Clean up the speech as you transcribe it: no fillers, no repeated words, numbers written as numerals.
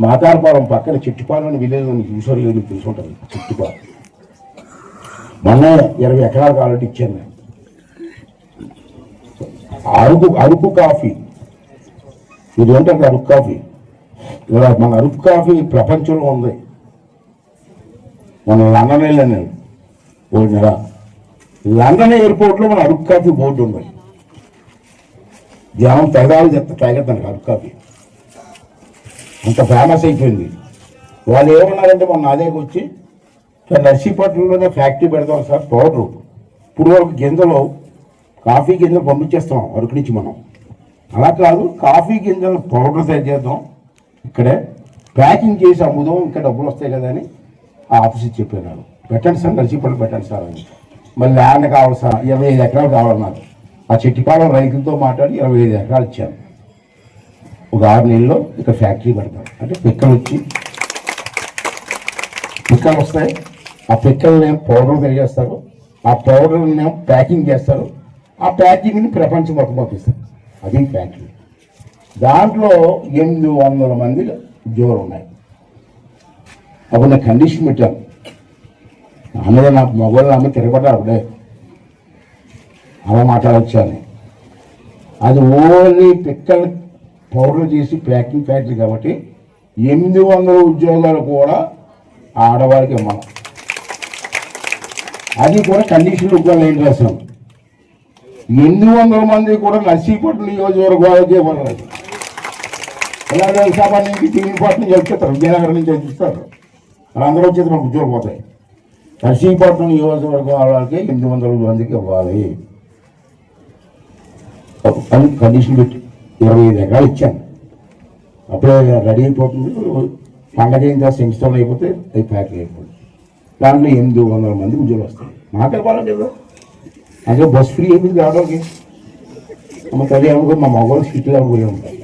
మాతారపురం పక్కన చిట్టుపాలెం అని విలేజ్ చూసారు లేదు తెలుసుకుంటారు. చిట్టుపాలెం మొన్న 20 ఎకరాలకు ఆల్రెడీ ఇచ్చాను నేను. అరుకు కాఫీ ఇది ఏంటంటే అరుకు కాఫీ ఇలా మన అరుకు కాఫీ ప్రపంచంలో ఉంది. మన లండన్ వెళ్ళాను నేను ఓ నెల. లండన్ ఎయిర్పోర్ట్లో మన అరుకు కాఫీ బోర్డు ఉంది. జనం తెగదాలు చెప్తే తాగేద్దాను అరుకు కాఫీ అంత ఫేమస్ అయిపోయింది. వాళ్ళు ఏమన్నారంటే మొన్న నా దగ్గరకు వచ్చి నర్సీపట్నంలోనే ఫ్యాక్టరీ పెడతాం సార్ పౌడరు. ఇప్పుడు వరకు గింజలు కాఫీ గింజలు పంపించేస్తాం అరకు నుంచి మనం. అలా కాదు, కాఫీ గింజలు పౌడర్ తయారు చేద్దాం, ఇక్కడే ప్యాకింగ్ చేసి అమ్ముదాం, ఇంకా డబ్బులు వస్తాయి కదా అని ఆ ఆఫీస్కి చెప్పాను. పెట్టండి సార్ నర్సీపట్నం పెట్టండి సార్ అని. మళ్ళీ ల్యాండ్ కావాలి సార్, 25 ఎకరాలు కావాలి నాకు. ఆ చెట్టిపాలెం రైతులతో మాట్లాడి 25 ఎకరాలు ఇచ్చాను. ఒక 6 నెలల్లో ఇక్కడ ఫ్యాక్టరీ పెడతాం. అంటే పిక్కలు వస్తాయి. ఆ పిక్కల్ని పౌడర్ తయారు చేస్తారు. ఆ పౌడర్ని ప్యాకింగ్ చేస్తారు. ఆ ప్యాకింగ్ని ప్రపంచం మొత్తం పంపిస్తారు. అది ఫ్యాక్టరీ. దాంట్లో 800 మంది ఉద్యోగులు ఉన్నాయి. అప్పుడు నేను కండిషన్ పెట్టాను, అన్నదే నాకు మగవాళ్ళు అమ్మ తిరగబడ్డారు. అప్పుడే అలా మాట్లాడొచ్చాను. అది ఓన్లీ పిక్కలు పౌడర్ చేసి ప్యాకింగ్ ఫ్యాక్టరీ కాబట్టి 800 ఉద్యోగాలు కూడా ఆడవారికి ఇవ్వాలి. అది కూడా కండిషన్ ఉద్యోగాలు ఏం రాసాం. 800 మంది కూడా నర్సీపట్నం నియోజకవర్గాలకే ఇవ్వాలి. ఇలాగే విశాఖపట్నం నుంచి టీవీపట్నం చెప్తారు, విజయనగరం నుంచి చదివిస్తారు. వాళ్ళందరూ వచ్చేది మనకు ఉద్యోగం పోతాయి. నర్సీపట్నం నియోజకవర్గం వాళ్ళకి 800 మందికి ఇవ్వాలి అని కండిషన్ పెట్టి 25 ఎకరాలు ఇచ్చాను. అప్పుడే రెడీ అయిపోతుంది. పండగ ఏం చేస్తే ఇన్స్టాల్ అయిపోతే అది ఫ్యాక్టరీ అయిపోతుంది. దాంట్లో 800 మంది ఉద్యోగాలు వస్తాయి. మాకే పోవాలి కదా, అదే బస్ ఫ్రీ అయిపోయింది రావడానికి. మా తల్లి అనుకో మా మగవాళ్ళు సిటీలో పోయి ఉంటాయి.